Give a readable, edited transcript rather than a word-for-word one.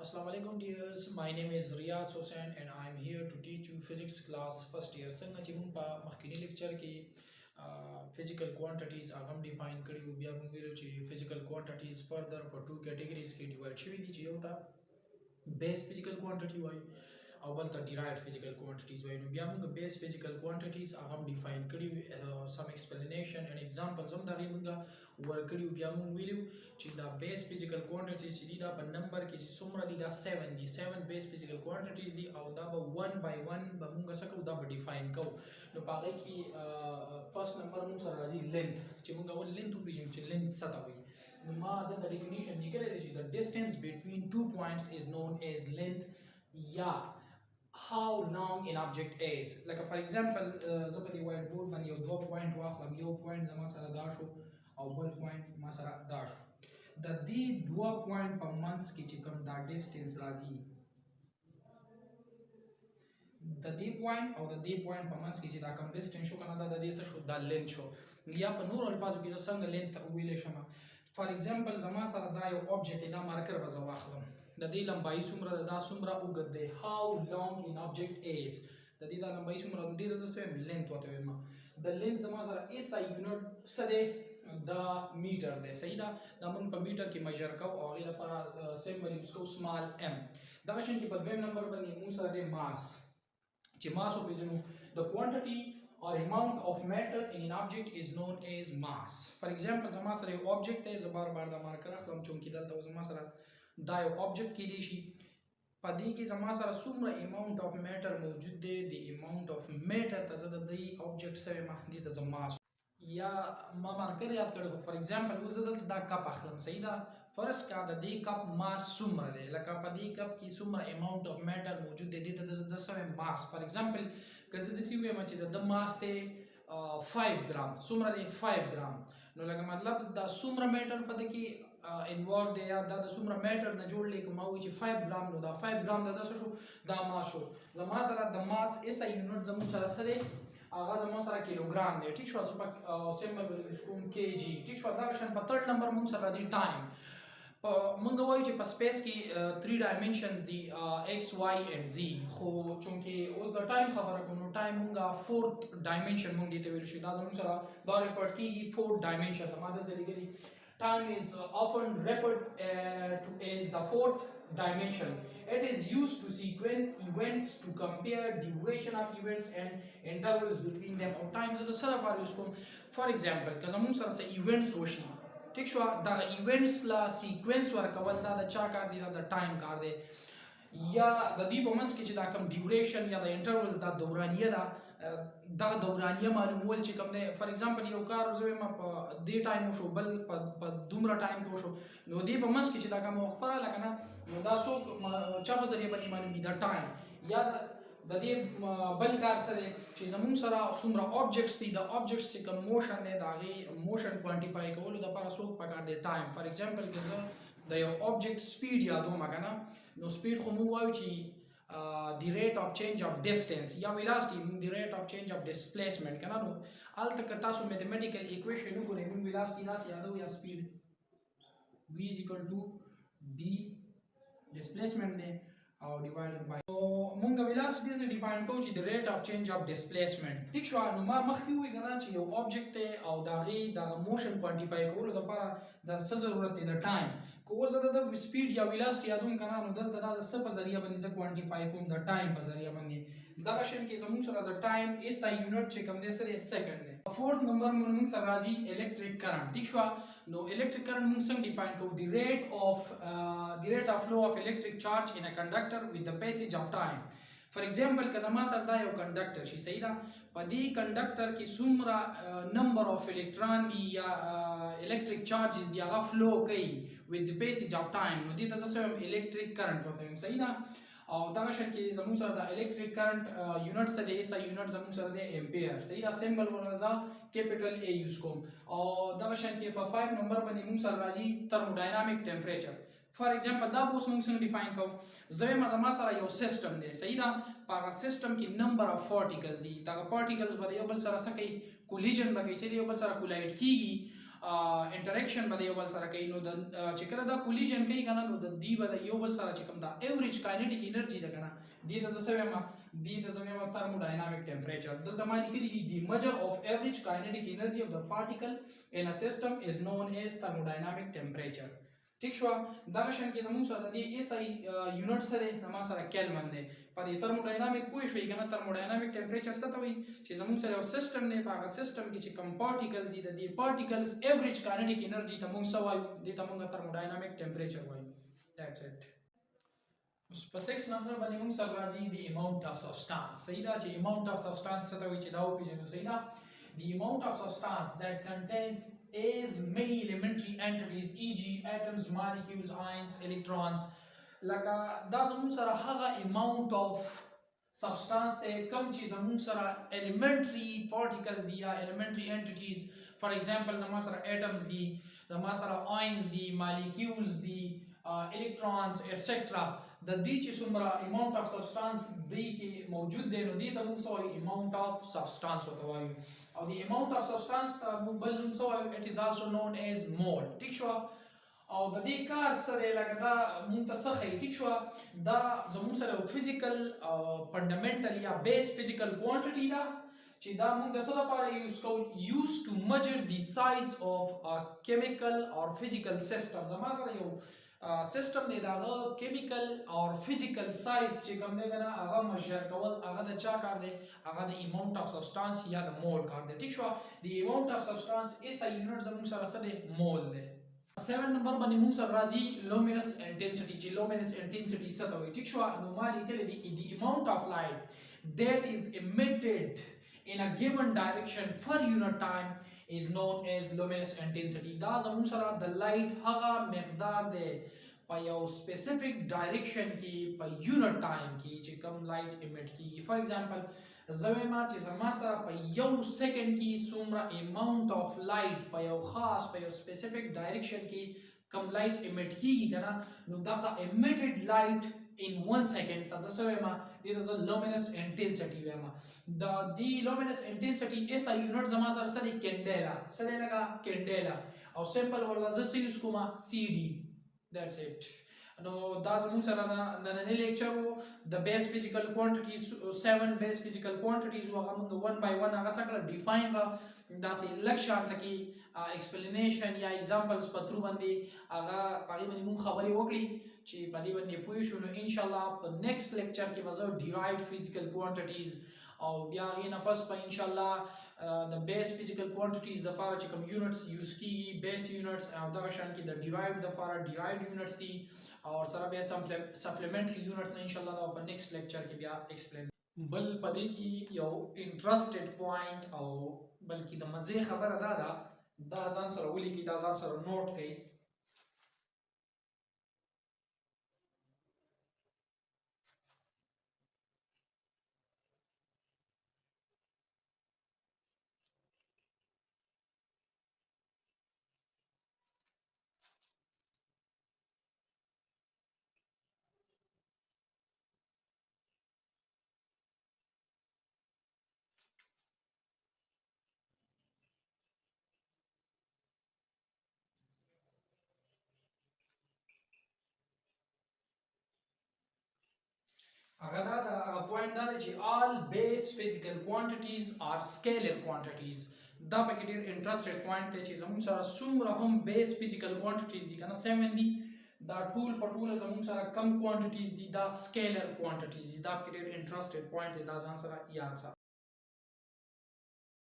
Assalamu alaikum dears, my name is Riaz Hussain and I am here to teach you physics class first year. څنګه چې موږ په مخکینی لیکچر کې physical quantities هغه define کړي بیا موږ ویلو چې physical quantities further for two categories کې divide شوي دي چې یو ته base physical quantity وایي او بل ته derived physical quantities وایي. نو بیا موږ base physical quantities هغه define کړي some explanation and examples هم دغه موږ ورکړي. بیا موږ ویلو چې دا base physical quantities چې دي دا په نمبر کې چې څومره دي دا 7 دي 7 base physical quantities دي او دا به 1 by 1 به موږ څه کوو دا به define کوو. نو په هغې کې first number موږ سره راځي length چې موږ اول length وپېژنو چې length څه ته وایي. نو ما دلته definition لیکلی دی چې the distance between two points is known as length یا how long an object is. Like for example زه په دې white board باندې یو 2 point واخلم، یو point زما سره دا شو او بل point ما سره دا شو. د دې 2 point په منځ کې چې کوم دا distance راځي د دې point او د دې point په منځ کې چې دا کوم distance شو کنه دا د دې څه شو دا length شو. یا په نور الفاظو کې څنګه length ویلی شم. for example زما سره دا یو object دا مارکر به زه واخلم، د دې لمبایي څومره ده دا څومره اوږد دی. how long an object is د دې دا لمبایي څومره ده دې ته زه څه وایم length ورته وایم. د length زما سره SI unit څه دی دا میټر دی. صحیح ده، دا موږ په میټر کې میجر کوو او هغې لپاره سمبل یوز کوو سمال m. دغه شان کې په دویم نمبر باندې موږ سره دی ماس چې ماس وپېژنو. the quantity or amount of matter in an object is known as mass. for example زما سره یو object دی، زه بار بار دا مارکر اخلم چونکې دلته زما سره دا یو object کېدی شي. په دې کې زما سره څومره amount of matter موجود دی د amount of matter ته زه د دې object څه وایم دې ته زه ماس یا ما مارکر یاد کړی خو for example اوس زه دلته دا کپ اخلم. صحیح ده، فرض کا د دې کپ ماس څومره دی لکه په دې کپ کې څومره amount of matter موجود دی دې ته زه څه وایم ماس. for example که زه داسې ووایم چې د ماس دی 5 ګرام، څومره دی 5 ګرام. نو لکه مطلب دا څومره میټر په دې کې انوالو دی یا دا د څومره میټر نه جوړ دی. که ما وایي چې 5 ګرام نو دا 5 ګرام د څه شو دا ماس شو. زما سره د ماس SI یونټ زموږ سره څه دی هغه زما سره کیلوګرام دی. ټیک شو، زه په سمبل به یوز کوم kg. ټیک شو، دغه شان په تھرډ نمبر موږ سره راځي ټایم. موږ وایو چې په سپیس کې 3 ډایمنشنز دي x y and z، خو چونکې اوس د ټایم خبره کوم نو ټایم موږ 4th ډایمنشن موږ دې ته ویل شو. دا زموږ سره دا ریفر کېږي 4th ډایمنشن ته. ما دلته لیکلي time is often referred to as the 4th dimension. It is used to sequence events, to compare duration of events and intervals between them. Or times of the sara use کوم. for example که زموږ سره څه events وشي ټیک شو، دا events لا sequence ورکول دا د چا کار دی دا د ټایم کار دی. یا د دې په منځ کې چې دا کوم ډیوریشن یا د انټرولز دا دورانیه ده دا دورانیه معلومول چې کوم دی. فار ایگزامپل یو کار زه وایم په دې ټایم وشو بل په دومره ټایم کې وشو نو دې په منځ کې چې دا کوم وخت راغله که نه نو دا څوک چا په ذریعه باندې معلومي دا ټایم. یا د دې بل کار څه دی چې زموږ سره څومره objects دي د objects چې کوم موشن دی د هغې موشن کوانټیفای کولو دپاره څوک پکار دی ټایم. فار ایگزامپل که زه د یو object سپیډ یادوم که نه نو سپیډ خو موږ وایو چې the rate of change of distance یا velocity the rate of change of displacement کنه. نو هلته که تاسو mathematical equation وګورئ موږ velocity داسې یادو یا speed v is equal to d displacement دی او divided by موږ velocity داسې define کوو چې the rate of change of displacement. ټیک شو، نو ما مخکې ووایي که نه چې یو object دی او د هغې دغه موشن کوانټیفای کولو دپاره د څه ضرورت دی د ټایم. که اوس زه د سپیډ یا ویلاسټي یادوم که نه نو دلته دا د څه په ذریعه باندې زه کوانټیفای کوم د ټایم په ذریعه باندې. دغه شان کې زموږ سره د ټایم SI یونټ چې کوم دی څه دی سیکنډ دی. 4th نمبر موږ سره راځي الیکټریک کرنټ. ټیک شو، نو الیکټریک کرنټ موږ څنګه ډیفاین کوو the rate of flow of electric charge in a conductor with the passage of time. for example که زما سره دا یو کنډکټر شي صحیح ده په دې کنډکټر کې څومره نمبر اف الکترون دي یا electric charges دی هغه فلو کوي with the passage of time نو دې ته څه وایم electric current ورته وایم. صحیح ده، او دغه شان کې زموږ سره د electric current یونټ څه دی SI یونټ زموږ سره دی امپیر. صحیح ده، سمبل ورته کیپیټل A یوز کوم. او دغه شان کې په 5 نمبر باندې موږ سره راځي thermodynamic temperature. فار ایگزامپل دا به اوس موږ څنګه ډیفاین کوو. زه وایم زما سره یو سیسټم دی صحیح ده، په هغه سیسټم کې نمبر اف پارټیکلز دي. دغه پارټیکلز به یو بل سره څه کوي کولیجن به کوي، یو بل سره کولایډ کېږي انټریکشن به یو بل سره کوي نو د چې کله دا کولیجن کوي کنه نو د دی به د یو بل سره چې کوم دا ایوریج کاینټیک انرژي ده کنه دی د څه وایم دی د څه وایم thermodynamic temperature دلته ما لیکلي دي the measure of average kinetic energy of the particle in a system is known as thermodynamic temperature ٹھیک شو دا شان کې زموږ سره د ایس آی یونټ سره د ما سره کیلمن دی په دې thermodynamic کوی شوی کنه thermodynamic temperature څه ته وایي چې زموږ سره یو سیستم دی په هغه سیستم کې چې کوم پارټیکلز دي د دې پارټیکلز ایوریج کاینټیک انرژي ته موږ څه وایو دې ته موږ thermodynamic temperature وایو that's it په 6 نمبر باندې موږ سره راځي the amount of substance صحیح دا چې amount of substance څه ته وایي چې دا وپېژنو صحیح دا the amount of substance that contains as many elementary entities e.g. atoms, molecules, ions, electrons لکه دا زموږ سره هغه amount of substance ته کوم چې زموږ سره elementary particles دي یا elementary entities for example زما سره atoms دي زما سره ions دي molecules دي electrons etc د دې چې څومره amount of substance دی کې موجود دی نو دې ته موږ څه وایو amount of substance ورته وایو او the amount of substance ته موږ بل نوم څه وایو it is also known as mole ټیک شو او د دې کار سره لکه دا موږ ته څه ښیي ټیک شو دا زموږ سره فزیکل فنډامنټل یا بیس فزیکل کوانټیټي ده چې دا موږ د څه لپاره یوز کوو یوز ټو میجر دی سایز اف ا کیمیکل اور فزیکل سیستم زما سره یو سیستم دی داغه کیمیکل اور فزیکل سایز چې کوم دی کنه هغه میجر کول هغه د چا کار دی هغه د اماونت اف سبستانس یا د مول کار دی ٹھیک شو دی اماونت اف سبستانس اس ای یونټ زموږ سره څه دی مول دی 7 نمبر باندې موږ سره راځي luminous intensity چې luminous intensity څه ته وایي ټیک شو نو ما لیکل دي the amount of light that is emitted in a given direction for unit time is known as luminous intensity دا زموږ سره د لایټ هغه مقدار دی په یو سپیسیفیک ډایرکشن کې په یونټ ټایم کې چې کوم لایټ ایمیټ کیږي فار ایگزامپل زه وایم چې زما سره په یو سیکنډ کې څومره اماونت اف لایټ په یو خاص په یو سپیسیفیک ډایرکشن کې کوم لایټ ایمیټ کیږي کنه نو دا ایمیټډ لایټ in 1 second ته څه وایم دې ته luminous intensity وایم د دې luminous intensity اس ای یونټ زما سره سره کینډیلا سره لگا کینډیلا او سمپل ورلا زه یوز کوم سی ډي that's it نو دا زموږ سره نننې لیکچر د بیس فزیکل کوانټیټیز 7 بیس فزیکل کوانټیټیز هغه موږ 1 by 1 هغه سره ډیفاین کړه دا چې لکشان تکي ایکسپلینیشن یا ایگزامپلز په ترو باندې هغه هغه باندې موږ خبرې وکړي چې په دې باندې پوه شو نو ان شاء الله په نیکسټ لیکچر کې به زه ډیرایوډ فزیکل کوانټیټیز او بیا غي نفس په ان شاء الله د بیس فزیکل کوانټیټیز د لپاره چې کوم یونټس یوز کیږي بیس یونټس او دغه شان کې د ډیرایوډ د لپاره ډیرایوډ یونټس دي او سره به سپلیمنټری یونټس ان شاء الله دا په نیکسټ لیکچر کې بیا ایکسپلین بل پدې کې یو انټرستډ پوینټ او بلکې د مزه خبره دا ځان سره ولیکي دا ځان سره نوٹ کړئ هغه دا پوینټ دا چې all base physical quantities are scalar quantities دا پکې ډېر انټرستډ پوینټ دی چې زموږ سره څومره هم بیس فزیکل کوانټیټیز دي کنه 7 دي دا ټول په ټوله زموږ سره کم کوانټیټیز دي دا سکیلر کوانټیټیز دي دا پکې ډېر انټرستډ پوینټ دی دا ځان سره یاد ساتئ